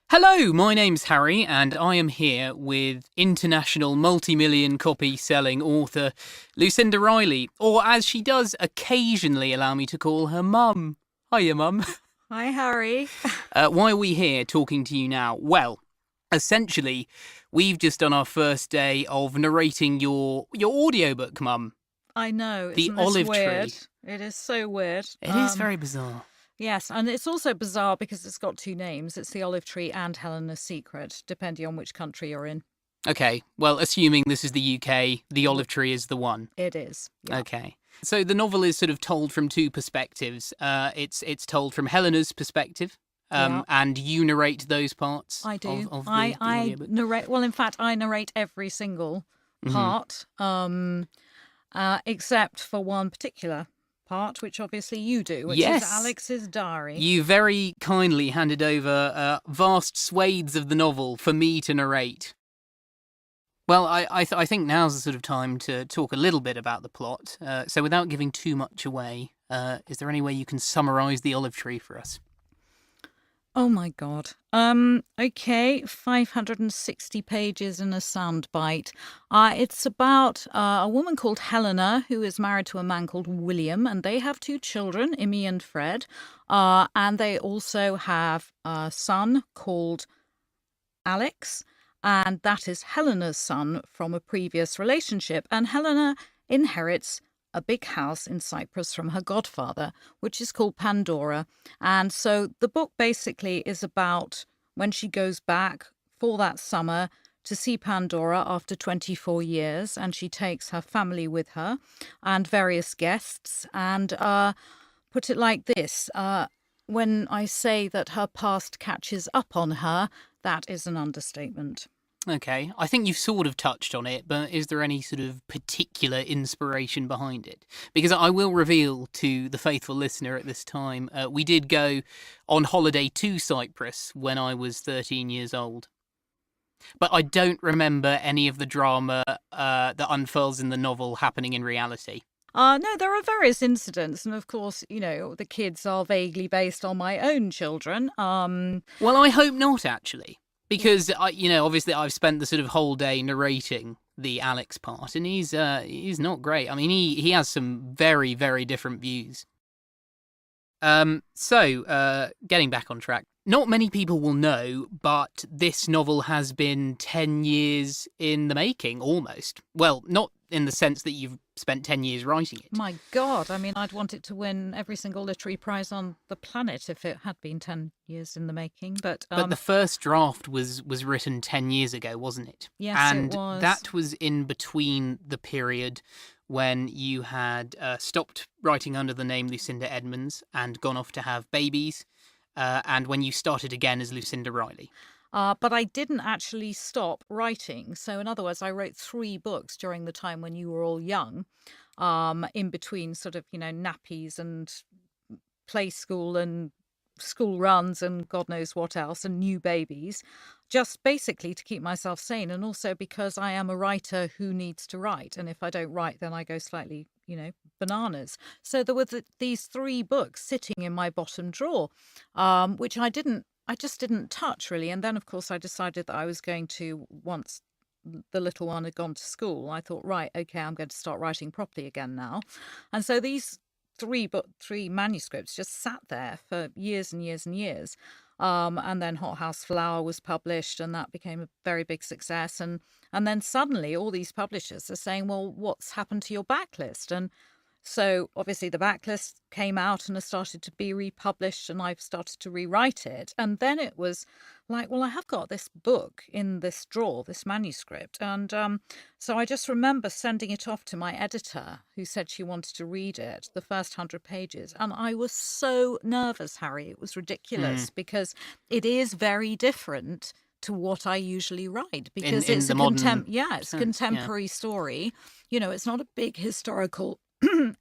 Hello, my name's Harry, and I am here with international multi-million copy selling author Lucinda Riley, or as she does occasionally allow me to call her mum. Hiya, mum. Hi, Harry. Why are we here talking to you now? Well, essentially, we've just done our first day of narrating your audiobook, mum. I know, The isn't this Olive weird? Tree. It is so weird. It is very bizarre. Yes, and it's also bizarre because it's got two names. It's the Olive Tree and Helena's Secret, depending on which country you're in. Okay, well, assuming this is the UK, the Olive Tree is the one. It is. Yeah. Okay. So the novel is sort of told from two perspectives. It's told from Helena's perspective, Yeah. and you narrate those parts. I do. Of the I audiobook. narrate. Well, in fact, I narrate every single part, except for one particular part, which obviously you do, which Yes. is Alex's diary. You very kindly handed over vast swathes of the novel for me to narrate. Well, I think now's the sort of time to talk a little bit about the plot. So without giving too much away, is there any way you can summarise the Olive Tree for us? Oh my God. Okay, 560 pages in a soundbite. It's about a woman called Helena who is married to a man called William, and they have two children, Imi and Fred. And they also have a son called Alex, and that is Helena's son from a previous relationship. And Helena inherits a big house in Cyprus from her godfather, which is called Pandora. And so the book basically is about when she goes back for that summer to see Pandora after 24 years, and she takes her family with her and various guests. And put it like this, when I say that her past catches up on her, that is an understatement. Okay, I think you've sort of touched on it, but is there any sort of particular inspiration behind it? Because I will reveal to the faithful listener at this time, we did go on holiday to Cyprus when I was 13 years old. But I don't remember any of the drama that unfurls in the novel happening in reality. No, there are various incidents, and of course, the kids are vaguely based on my own children. Well, I hope not, actually. Because, obviously I've spent the sort of whole day narrating the Alex part, and he's not great. I mean, he has some very, very different views. So, getting back on track. Not many people will know, but this novel has been 10 years in the making, almost. Well, not in the sense that you've spent 10 years writing it. My God, I mean, I'd want it to win every single literary prize on the planet if it had been 10 years in the making. But the first draft was written 10 years ago, wasn't it? Yes, and it was. That was in between the period when you had stopped writing under the name Lucinda Edmonds and gone off to have babies, and when you started again as Lucinda Riley. But I didn't actually stop writing. So in other words, I wrote 3 books during the time when you were all young, in between sort of, nappies and play school and school runs and God knows what else and new babies, just basically to keep myself sane. And also because I am a writer who needs to write. And if I don't write, then I go slightly, bananas. So there were these 3 books sitting in my bottom drawer, which I just didn't touch really. And then, of course, I decided that I was going to, once the little one had gone to school, I thought, right, okay, I'm going to start writing properly again now. And so these 3 manuscripts just sat there for years and years and years. And then Hot House Flower was published, and that became a very big success. And then suddenly all these publishers are saying, well, what's happened to your backlist? And so obviously the backlist came out and has started to be republished, and I've started to rewrite it. And then it was like, well, I have got this book in this drawer, this manuscript. And so I just remember sending it off to my editor, who said she wanted to read it, the first 100 pages. And I was so nervous, Harry. It was ridiculous because it is very different to what I usually write, because In it's the a modern it's a contemporary story. It's not a big historical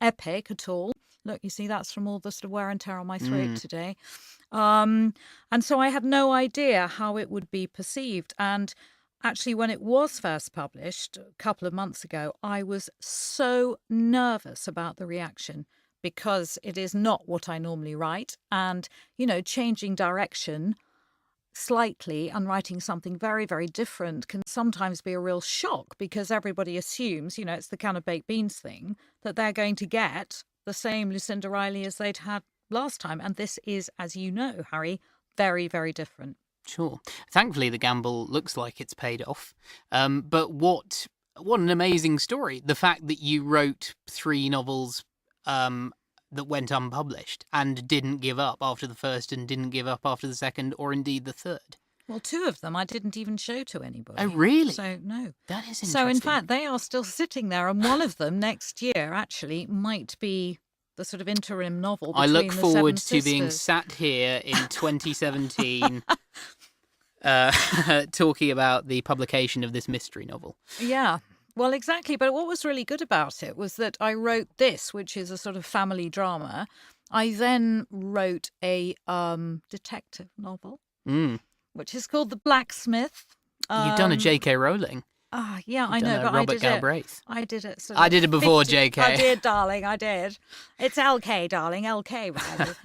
epic at all. Look, you see, that's from all the sort of wear and tear on my throat today. And so I had no idea how it would be perceived. And actually, when it was first published a couple of months ago, I was so nervous about the reaction, because it is not what I normally write. And, changing direction slightly and writing something very, very different can sometimes be a real shock, because everybody assumes, it's the kind of baked beans thing, that they're going to get the same Lucinda Riley as they'd had last time. And this is, as you know, Harry, very, very different. Sure. Thankfully, the gamble looks like it's paid off. But what an amazing story. The fact that you wrote 3 novels that went unpublished and didn't give up after the first and didn't give up after the second or indeed the third. Well, 2 of them I didn't even show to anybody. Oh, really? So, no. That is interesting. So, in fact, they are still sitting there, and one of them next year actually might be the sort of interim novel between I look the forward Seven to being Sisters. sat here in 2017 talking about the publication of this mystery novel. Yeah. Well, exactly. But what was really good about it was that I wrote this, which is a sort of family drama. I then wrote a detective novel, which is called The Blacksmith. You've done a J.K. Rowling. Yeah, I You've know, done a but Robert Galbraith. I did it. I did it before J.K. I did, darling. I did. It's L.K., darling. L.K. Rather.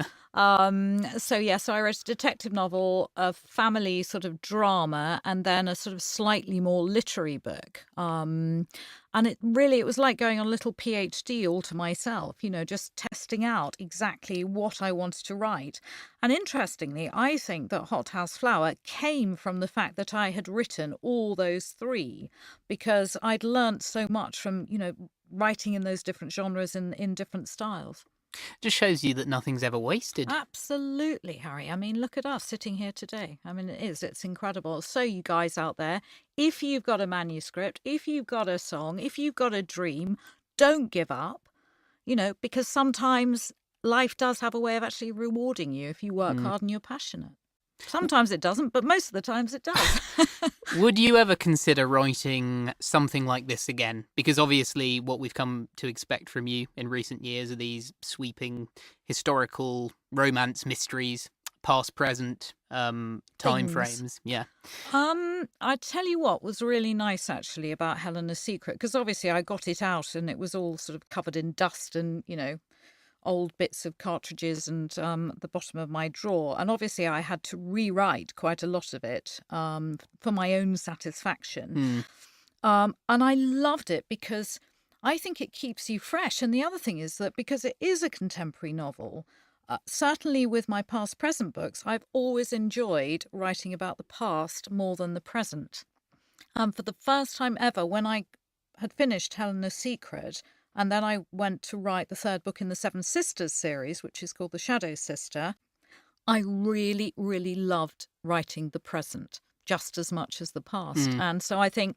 So I wrote a detective novel, a family sort of drama, and then a sort of slightly more literary book. And it was like going on a little PhD all to myself, just testing out exactly what I wanted to write. And interestingly, I think that Hothouse Flower came from the fact that I had written all those 3, because I'd learnt so much from, writing in those different genres in different styles. Just shows you that nothing's ever wasted. Absolutely, Harry. I mean, look at us sitting here today. I mean, it's incredible. So you guys out there, if you've got a manuscript, if you've got a song, if you've got a dream, don't give up, because sometimes life does have a way of actually rewarding you if you work hard and you're passionate. Sometimes it doesn't, but most of the times it does. Would you ever consider writing something like this again? Because obviously what we've come to expect from you in recent years are these sweeping historical romance mysteries, past, present, time frames. Yeah. I tell you what was really nice actually about Helena's Secret, because obviously I got it out and it was all sort of covered in dust and, old bits of cartridges and the bottom of my drawer. And obviously I had to rewrite quite a lot of it for my own satisfaction. And I loved it because I think it keeps you fresh. And the other thing is that because it is a contemporary novel, certainly with my past present books, I've always enjoyed writing about the past more than the present. For the first time ever, when I had finished Helena's Secret, and then I went to write the 3rd book in the Seven Sisters series, which is called The Shadow Sister, I really, really loved writing the present just as much as the past. And so I think,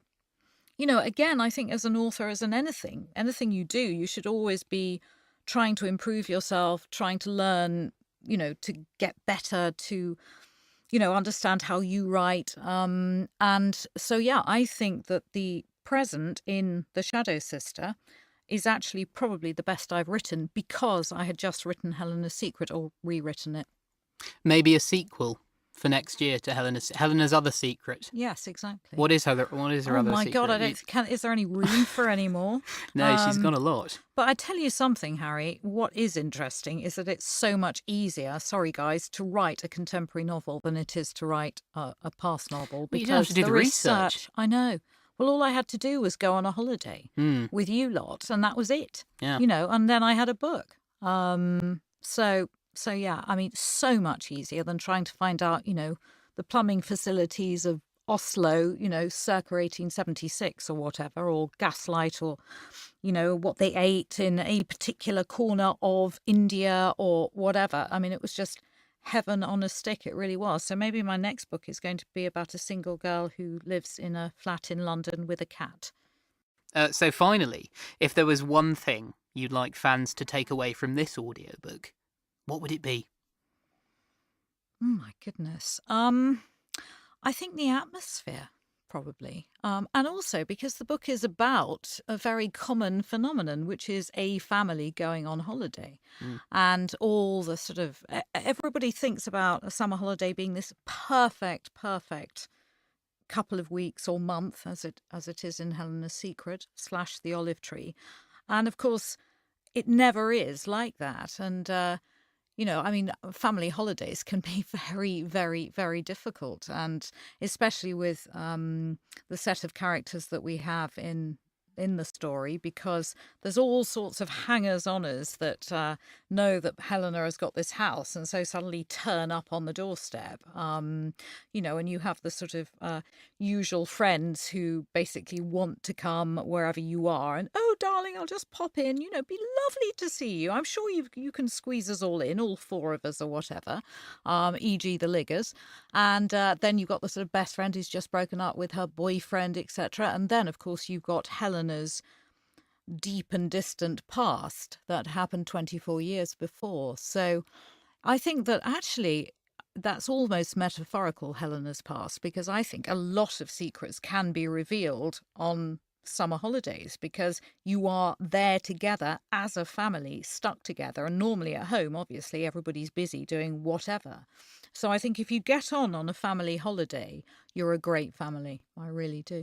again, I think as an author, as in anything you do, you should always be trying to improve yourself, trying to learn, to get better, to, understand how you write. And so, I think that the present in The Shadow Sister is actually probably the best I've written, because I had just written Helena's Secret, or rewritten it. Maybe a sequel for next year to Helena's Other Secret. Yes, exactly. What is her other secret? Oh my God, is there any room for any more? No, she's got a lot. But I tell you something, Harry, what is interesting is that it's so much easier, sorry guys, to write a contemporary novel than it is to write a past novel. But you don't have to do the research. I know. Well, all I had to do was go on a holiday with you lot, and that was it. Yeah. And then I had a book. So yeah, I mean, so much easier than trying to find out, the plumbing facilities of Oslo, circa 1876 or whatever, or gaslight, or, what they ate in a particular corner of India or whatever. I mean, it was just heaven on a stick. It really was. So maybe my next book is going to be about a single girl who lives in a flat in London with a cat. So finally, if there was one thing you'd like fans to take away from this audiobook, what would it be? Oh my goodness. I think the atmosphere, probably. And also because the book is about a very common phenomenon, which is a family going on holiday. And all the sort of, everybody thinks about a summer holiday being this perfect couple of weeks or month, as it is in Helena's Secret / The Olive Tree. And of course, it never is like that. And I mean, family holidays can be very, very, very difficult, and especially with the set of characters that we have in the story, because there's all sorts of hangers-oners that know that Helena has got this house, and so suddenly turn up on the doorstep. And you have the sort of usual friends who basically want to come wherever you are, and oh, darling, I'll just pop in. Be lovely to see you. I'm sure you can squeeze us all in, all four of us or whatever, e.g. the Liggers. And then you've got the sort of best friend who's just broken up with her boyfriend, etc. And then, of course, you've got Helena's deep and distant past that happened 24 years before. So I think that actually that's almost metaphorical, Helena's past, because I think a lot of secrets can be revealed on summer holidays, because you are there together as a family, stuck together, and normally at home, obviously, everybody's busy doing whatever. So I think if you get on a family holiday, you're a great family. I really do.